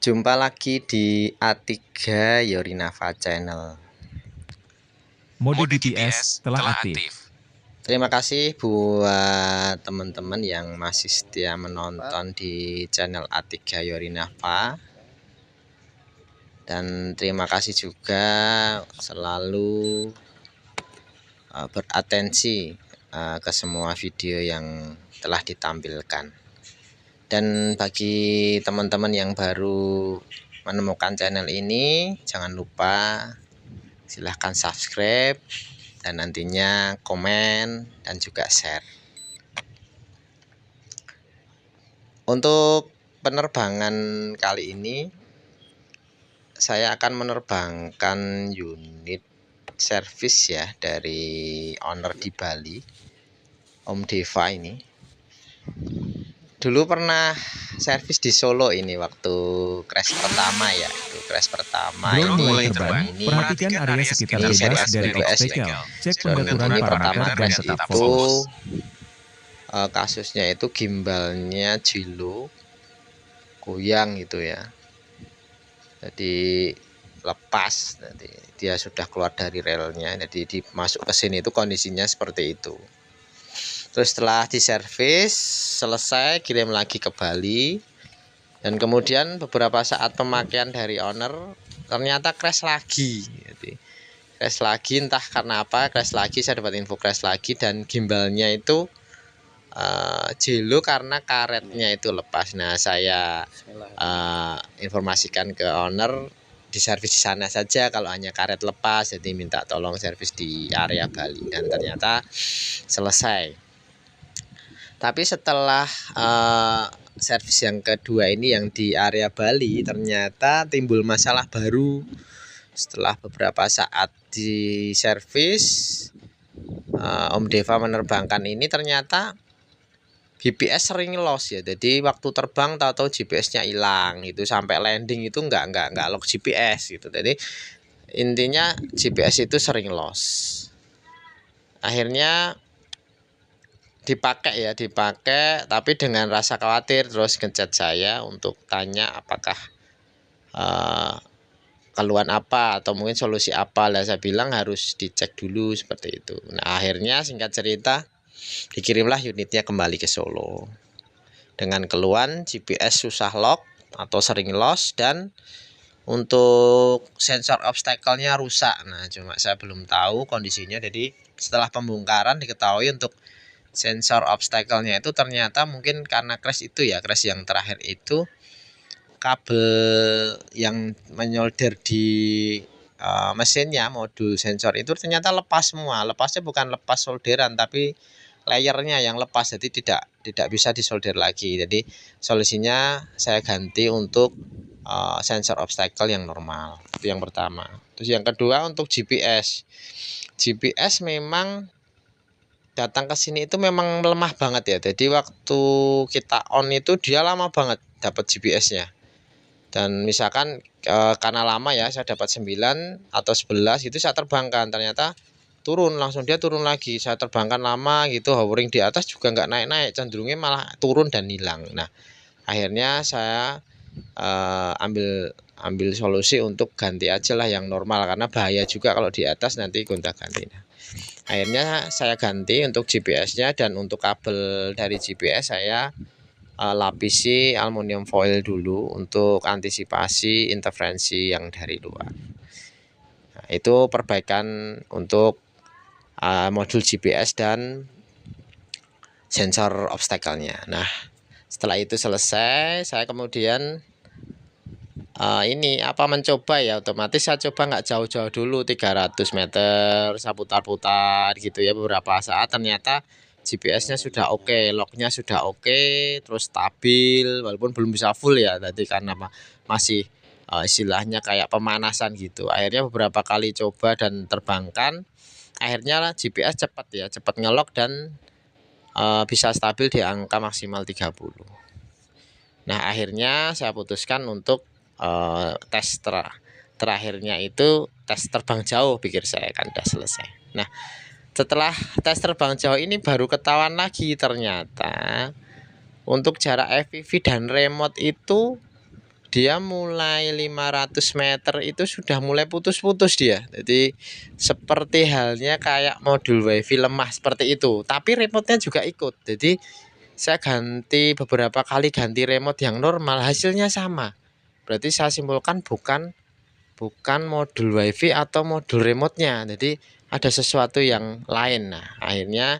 Jumpa lagi di A3 Yorinava Channel. Mode GPS telah aktif. Terima kasih buat teman-teman yang masih setia menonton di channel A3 Yorinava. Dan terima kasih juga selalu beratensi ke semua video yang telah ditampilkan. Dan bagi teman-teman yang baru menemukan channel ini, jangan lupa silahkan subscribe dan nantinya komen dan juga share. Untuk penerbangan kali ini saya akan menerbangkan unit servis ya dari owner di Bali, Om Deva ini. Dulu pernah servis di Solo ini waktu crash pertama ya, itu crash pertama Drone ini mulai terbang, perhatikan area sekitar ini seri bebas dari SBBS obstacle. ya. Cek Drone pengaturan ini pertama parameter dan crash tetap itu fokus. Kasusnya itu gimbalnya Jilo goyang gitu ya, jadi lepas, jadi dia sudah keluar dari relnya, jadi dimasuk ke sini itu kondisinya seperti itu. Terus setelah diservis selesai, kirim lagi ke Bali, dan kemudian beberapa saat pemakaian dari owner ternyata crash lagi. Jadi crash lagi, entah karena apa crash lagi, saya dapat info crash lagi, dan gimbalnya itu Jelo karena karetnya itu lepas. Nah, saya informasikan ke owner di servis di sana saja kalau hanya karet lepas, jadi minta tolong servis di area Bali, dan ternyata selesai. Tapi setelah servis yang kedua ini yang di area Bali, ternyata timbul masalah baru. Setelah beberapa saat di servis, Om Deva menerbangkan ini ternyata GPS sering loss ya. Jadi waktu terbang tahu-tahu GPS-nya hilang itu, sampai landing itu nggak lock GPS gitu. Jadi intinya GPS itu sering loss. Akhirnya dipakai tapi dengan rasa khawatir, terus ngechat saya untuk tanya apakah keluhan apa atau mungkin solusi apa. Lah saya bilang harus dicek dulu seperti itu. Nah, akhirnya singkat cerita dikirimlah unitnya kembali ke Solo dengan keluhan GPS susah lock atau sering loss, dan untuk sensor obstacle-nya rusak. Nah, cuma saya belum tahu kondisinya. Jadi setelah pembongkaran diketahui untuk sensor obstacle-nya itu ternyata mungkin karena crash itu ya, crash yang terakhir itu kabel yang menyolder di mesinnya, modul sensor itu ternyata lepas semua. Lepasnya bukan lepas solderan tapi layernya yang lepas, jadi tidak bisa disolder lagi. Jadi solusinya saya ganti untuk sensor obstacle yang normal. Itu yang pertama. Terus yang kedua untuk GPS memang datang ke sini itu memang lemah banget ya. Jadi waktu kita on itu dia lama banget dapat GPS-nya. Dan misalkan karena lama ya, saya dapat 9 atau 11 itu saya terbangkan, ternyata turun, langsung dia turun lagi. Saya terbangkan lama gitu, hovering di atas juga nggak naik-naik, cenderungnya malah turun dan hilang. Nah, akhirnya saya ambil solusi untuk ganti aja lah yang normal, karena bahaya juga kalau di atas nanti gonta-ganti. Akhirnya saya ganti untuk GPS-nya, dan untuk kabel dari GPS saya lapisi aluminium foil dulu untuk antisipasi interferensi yang dari luar. Nah, itu perbaikan untuk modul GPS dan sensor obstacle-nya. Nah, setelah itu selesai, saya kemudian mencoba ya, otomatis saya coba nggak jauh-jauh dulu, 300 meter saya putar-putar gitu ya beberapa saat. Ternyata GPS-nya sudah oke, locknya sudah oke, terus stabil walaupun belum bisa full ya tadi, karena masih istilahnya kayak pemanasan gitu. Akhirnya beberapa kali coba dan terbangkan, akhirnya GPS cepat ngelock dan bisa stabil di angka maksimal 30. Nah, akhirnya saya putuskan untuk tes terakhirnya itu tes terbang jauh, pikir saya kan udah selesai. Nah, setelah tes terbang jauh ini baru ketahuan lagi ternyata untuk jarak FPV dan remote itu dia mulai 500 meter itu sudah mulai putus-putus dia. Jadi seperti halnya kayak modul WiFi lemah seperti itu. Tapi remote-nya juga ikut. Jadi saya beberapa kali ganti remote yang normal, hasilnya sama. Berarti saya simpulkan bukan modul WiFi atau modul remote-nya. Jadi ada sesuatu yang lain. Nah, akhirnya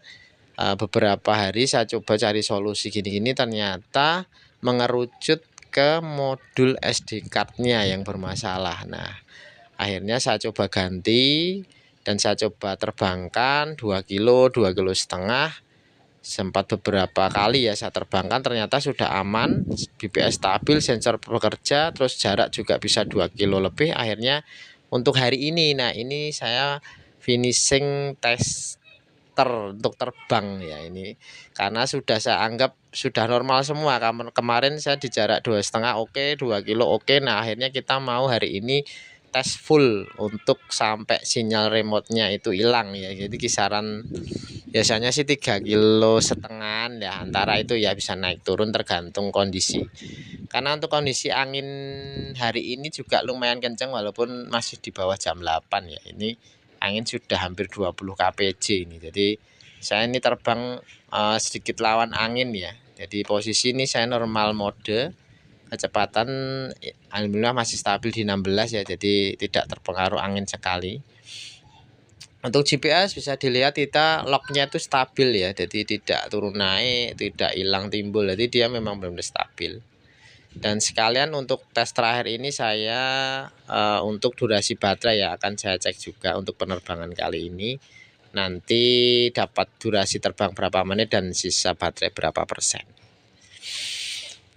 beberapa hari saya coba cari solusi gini-gini, ternyata mengerucut ke modul SD card-nya yang bermasalah. Nah, akhirnya saya coba ganti dan saya coba terbangkan 2 kilo, 2,5 kilo. Sempat beberapa kali ya saya terbangkan, ternyata sudah aman, BPS stabil, sensor bekerja, terus jarak juga bisa 2 kilo lebih. Akhirnya untuk hari ini, nah ini saya finishing tester untuk terbang ya ini, karena sudah saya anggap sudah normal semua. Kemarin saya di jarak 2,5 oke, 2 kilo oke. Nah akhirnya kita mau hari ini tes full untuk sampai sinyal remote-nya itu hilang ya. Jadi kisaran biasanya sih 3,5 kilo ya, antara itu ya, bisa naik turun tergantung kondisi. Karena untuk kondisi angin hari ini juga lumayan kencang walaupun masih di bawah jam 8 ya. Ini angin sudah hampir 20 kpj ini. Jadi saya ini terbang sedikit lawan angin ya. Jadi posisi ini saya normal mode, kecepatan alhamdulillah masih stabil di 16 ya, jadi tidak terpengaruh angin sekali. Untuk GPS bisa dilihat kita locknya itu stabil ya, jadi tidak turun naik, tidak hilang timbul, jadi dia memang benar-benar stabil. Dan sekalian untuk tes terakhir ini saya untuk durasi baterai ya akan saya cek juga untuk penerbangan kali ini, nanti dapat durasi terbang berapa menit dan sisa baterai berapa persen.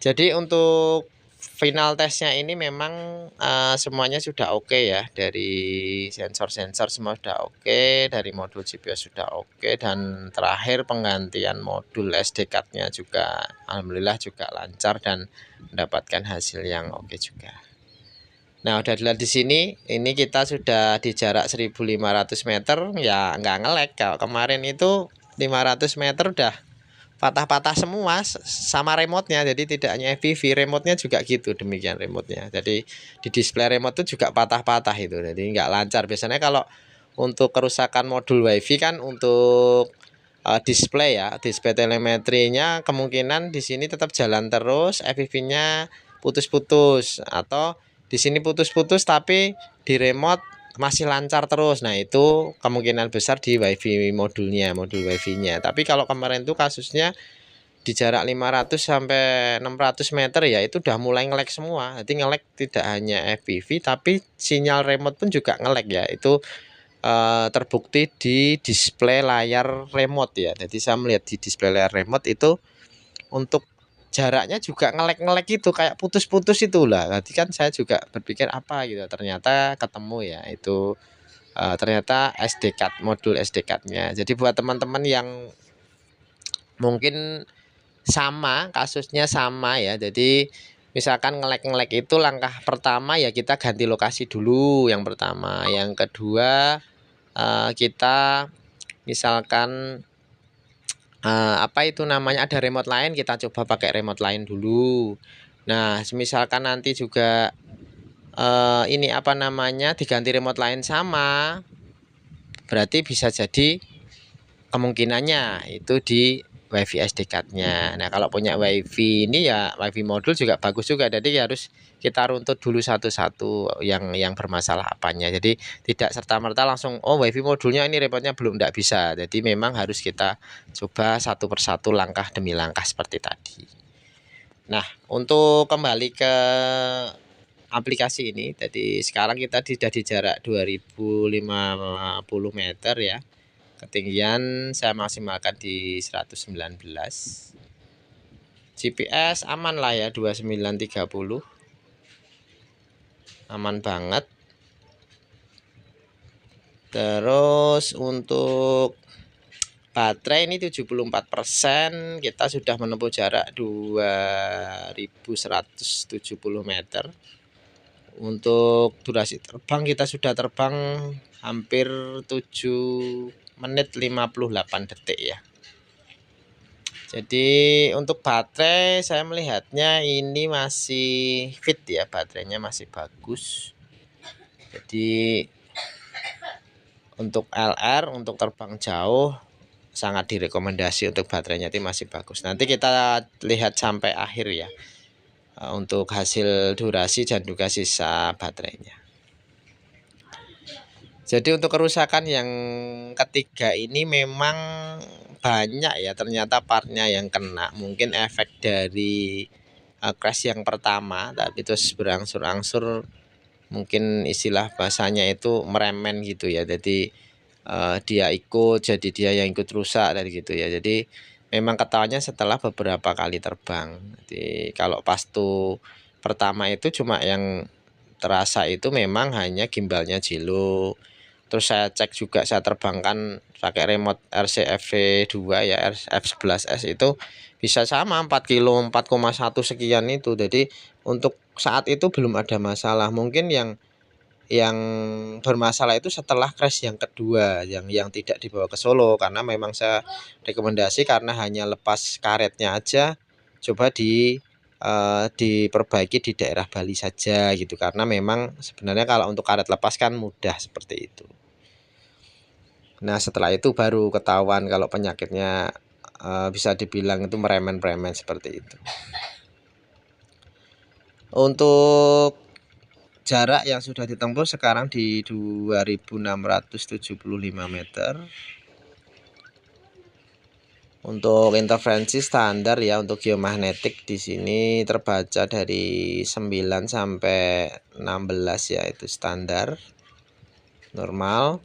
Jadi untuk final tesnya ini memang semuanya sudah oke ya, dari sensor-sensor semua sudah oke, dari modul GPS sudah oke, dan terakhir penggantian modul SD card-nya juga alhamdulillah juga lancar dan mendapatkan hasil yang oke juga. Nah udah dilihat di sini, ini kita sudah di jarak 1.500 meter ya, nggak nge-lag. Kalau kemarin itu 500 meter udah patah-patah semua sama remote-nya. Jadi tidak hanya FPV, remote-nya juga gitu, demikian remote-nya. Jadi di display remote itu juga patah-patah itu, jadi nggak lancar. Biasanya kalau untuk kerusakan modul WiFi kan untuk display ya, display telemetrinya kemungkinan di sini tetap jalan terus, FPV-nya putus-putus, atau di sini putus-putus tapi di remote masih lancar terus. Nah itu kemungkinan besar di WiFi modulnya, modul WiFi-nya. Tapi kalau kemarin itu kasusnya di jarak 500 sampai 600 meter ya, itu udah mulai nge-lag semua. Jadi nge-lag tidak hanya FPV tapi sinyal remote pun juga nge-lag ya. Itu terbukti di display layar remote ya. Jadi saya melihat di display layar remote itu untuk jaraknya juga nge-lag itu kayak putus-putus itulah. Nanti kan saya juga berpikir apa gitu, ternyata ketemu ya, itu ternyata SD card, modul SD card-nya. Jadi buat teman-teman yang mungkin sama kasusnya sama ya, jadi misalkan nge-lag itu langkah pertama ya kita ganti lokasi dulu yang pertama. Yang kedua kita misalkan apa itu namanya, ada remote lain, kita coba pakai remote lain dulu. Nah misalkan nanti juga ini apa namanya diganti remote lain sama, berarti bisa jadi kemungkinannya itu di WiFi SD card-nya. Nah kalau punya WiFi ini ya WiFi modul juga bagus juga, jadi harus kita runtut dulu satu-satu yang bermasalah apanya. Jadi tidak serta-merta langsung oh WiFi modulnya ini remote-nya belum, tidak bisa. Jadi memang harus kita coba satu persatu, langkah demi langkah seperti tadi. Nah untuk kembali ke aplikasi ini, jadi sekarang kita sudah di jarak 2050 meter ya. Ketinggian saya maksimalkan di 119. GPS aman lah ya, 2930. Aman banget. Terus untuk baterai ini 74%, kita sudah menempuh jarak 2170 meter. Untuk durasi terbang kita sudah terbang hampir 7 menit 58 detik ya. Jadi untuk baterai saya melihatnya ini masih fit ya, baterainya masih bagus. Jadi untuk LR, untuk terbang jauh sangat direkomendasi, untuk baterainya itu masih bagus. Nanti kita lihat sampai akhir ya, untuk hasil durasi dan juga sisa baterainya. Jadi untuk kerusakan yang ketiga ini memang banyak ya, ternyata partnya yang kena. Mungkin efek dari crash yang pertama, tapi terus berangsur-angsur, mungkin istilah bahasanya itu meremen gitu ya. Jadi dia ikut, jadi dia yang ikut rusak dari gitu ya. Jadi memang ketahuannya setelah beberapa kali terbang. Jadi kalau pas tuh pertama itu cuma yang terasa itu memang hanya gimbalnya jilo. Terus saya cek juga, saya terbangkan pakai remote RCFV2 ya, F11S itu bisa sama 4 kilo 4,1 sekian itu. Jadi untuk saat itu belum ada masalah. Mungkin yang bermasalah itu setelah crash yang kedua, yang tidak dibawa ke Solo, karena memang saya rekomendasi karena hanya lepas karetnya aja, coba diperbaiki di daerah Bali saja gitu, karena memang sebenarnya kalau untuk karet lepas kan mudah seperti itu. Nah setelah itu baru ketahuan kalau penyakitnya bisa dibilang itu meremen-remen seperti itu. Untuk jarak yang sudah ditempuh sekarang di 2675 meter. Untuk interferensi standar ya, untuk geomagnetik di sini terbaca dari 9 sampai 16 ya, itu standar normal.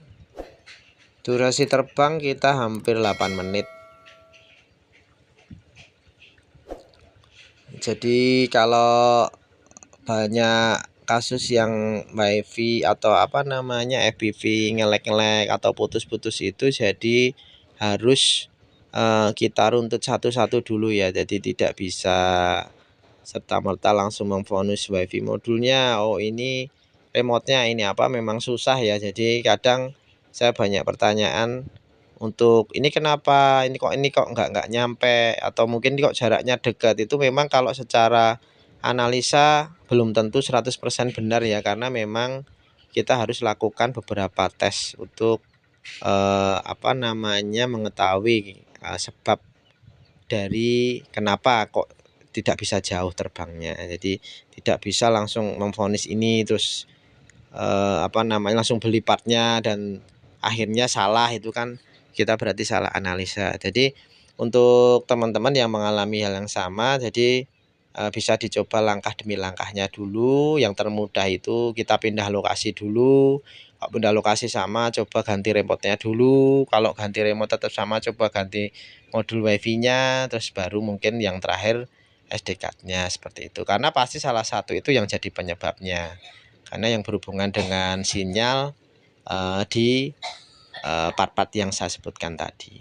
Durasi terbang kita hampir 8 menit. Jadi kalau banyak kasus yang wifi atau apa namanya FPV ngelek-ngelek atau putus-putus itu, jadi harus kita runtut satu-satu dulu ya. Jadi tidak bisa serta-merta langsung memvonis wifi modulnya, oh ini remote-nya ini apa, memang susah ya. Jadi kadang saya banyak pertanyaan untuk ini kenapa ini kok nggak nyampe, atau mungkin kok jaraknya dekat. Itu memang kalau secara analisa belum tentu 100% benar ya, karena memang kita harus lakukan beberapa tes untuk apa namanya mengetahui sebab dari kenapa kok tidak bisa jauh terbangnya. Jadi tidak bisa langsung memvonis ini terus apa namanya langsung beli partnya dan akhirnya salah, itu kan kita berarti salah analisa. Jadi untuk teman-teman yang mengalami hal yang sama, jadi bisa dicoba langkah demi langkahnya dulu. Yang termudah itu kita pindah lokasi dulu. Kalau pindah lokasi sama, coba ganti remote-nya dulu. Kalau ganti remote tetap sama, coba ganti modul wifi-nya. Terus baru mungkin yang terakhir SD card-nya, seperti itu. Karena pasti salah satu itu yang jadi penyebabnya. Karena yang berhubungan dengan sinyal di part-part yang saya sebutkan tadi.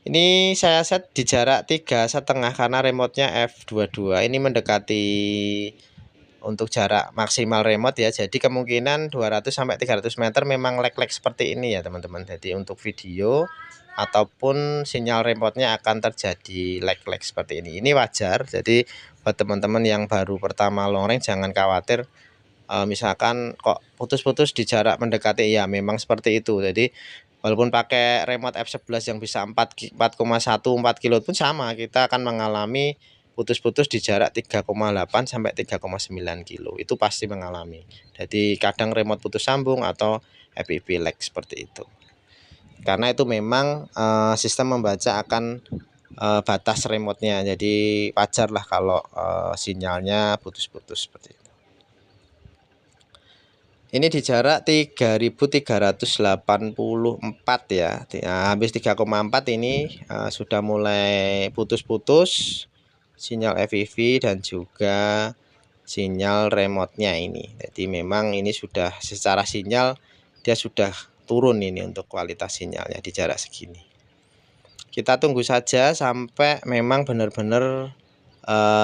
Ini saya set di jarak 3,5 karena remote-nya F22. Ini mendekati untuk jarak maksimal remote ya. Jadi kemungkinan 200 sampai 300 meter memang lag-lag seperti ini ya teman-teman. Jadi untuk video ataupun sinyal remote-nya akan terjadi lag-lag seperti ini. Ini wajar. Jadi buat teman-teman yang baru pertama long range jangan khawatir. Misalkan kok putus-putus di jarak mendekati, ya memang seperti itu. Jadi walaupun pakai remote F11 yang bisa 4,1 4 kilo pun sama, kita akan mengalami putus-putus di jarak 3,8 sampai 3,9 kilo. Itu pasti mengalami. Jadi kadang remote putus sambung atau FPV lag seperti itu. Karena itu memang sistem membaca akan batas remote-nya. Jadi wajar lah kalau sinyalnya putus-putus seperti itu. Ini di jarak 3384 ya. Habis 3,4 ini sudah mulai putus-putus sinyal FPV dan juga sinyal remote-nya ini. Jadi memang ini sudah secara sinyal dia sudah turun ini untuk kualitas sinyalnya di jarak segini. Kita tunggu saja sampai memang benar-benar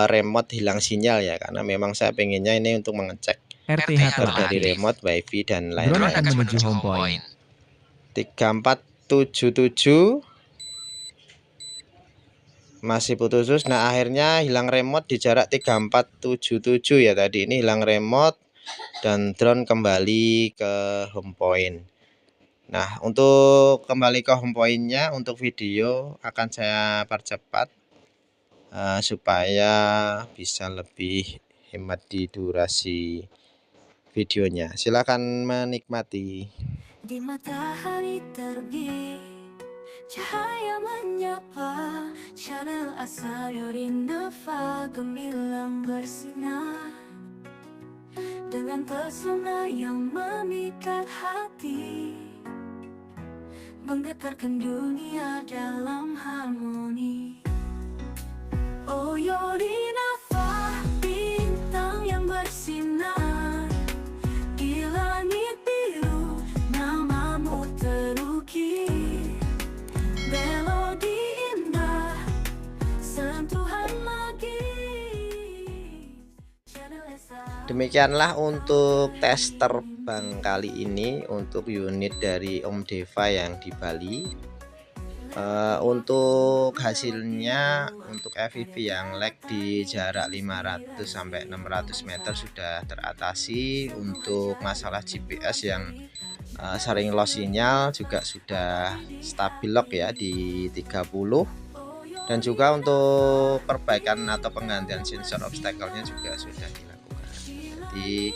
remote hilang sinyal ya, karena memang saya pengennya ini untuk mengecek RTH telah dari aktif. remote, wifi dan Drone lain-lain. akan menuju home point. 3477 masih putus. Nah, akhirnya hilang remote di jarak 3477 ya tadi. Ini hilang remote dan drone kembali ke home point. Nah, untuk kembali ke home point-nya untuk video akan saya percepat supaya bisa lebih hemat di durasi videonya. Silakan menikmati. Di matahari terbit, cahaya menyapa, Channel Sayuri Nova gemilang bersinar, dengan pesona yang memikat hati, menggetarkan dunia dalam harmoni. Oh Yorinava, bintang yang bersinar di langit biru, namamu terukir, melodi indah, sentuhan magis. Demikianlah untuk tes terbang kali ini untuk unit dari Om Deva yang di Bali. Untuk hasilnya untuk FPV yang lag di jarak 500 sampai 600 meter sudah teratasi. Untuk masalah GPS yang sering loss sinyal juga sudah stabil lock ya di 30. Dan juga untuk perbaikan atau penggantian sensor obstacle-nya juga sudah dilakukan. Jadi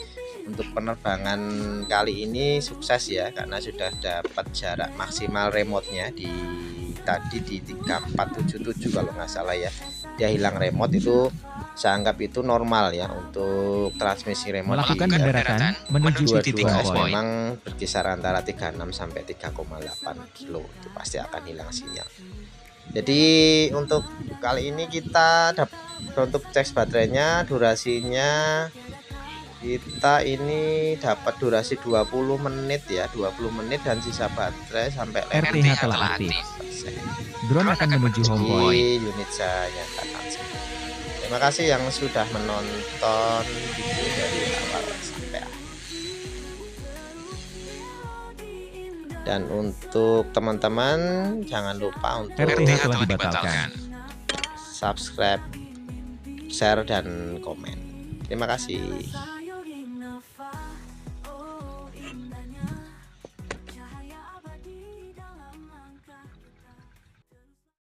untuk penerbangan kali ini sukses ya, karena sudah dapat jarak maksimal remote-nya di tadi di 3477 kalau nggak salah ya. Dia hilang remote itu saya anggap itu normal ya untuk transmisi remote. Melakukan pendaratan menuju titik 22S home point. memang berkisar antara 36 sampai 3,8 kilo, itu pasti akan hilang sinyal. Jadi untuk kali ini kita untuk cek baterainya, durasinya kita ini dapat durasi 20 menit ya, 20 menit dan sisa baterai sampai RTH telah aktif. Drone akan menuju home point. Jadi unit saya nyatakan sembuh. Terima kasih yang sudah menonton video dari awal sampai akhir. Dan untuk teman-teman jangan lupa untuk RTH telah dibatalkan. subscribe, share dan komen. Terima kasih.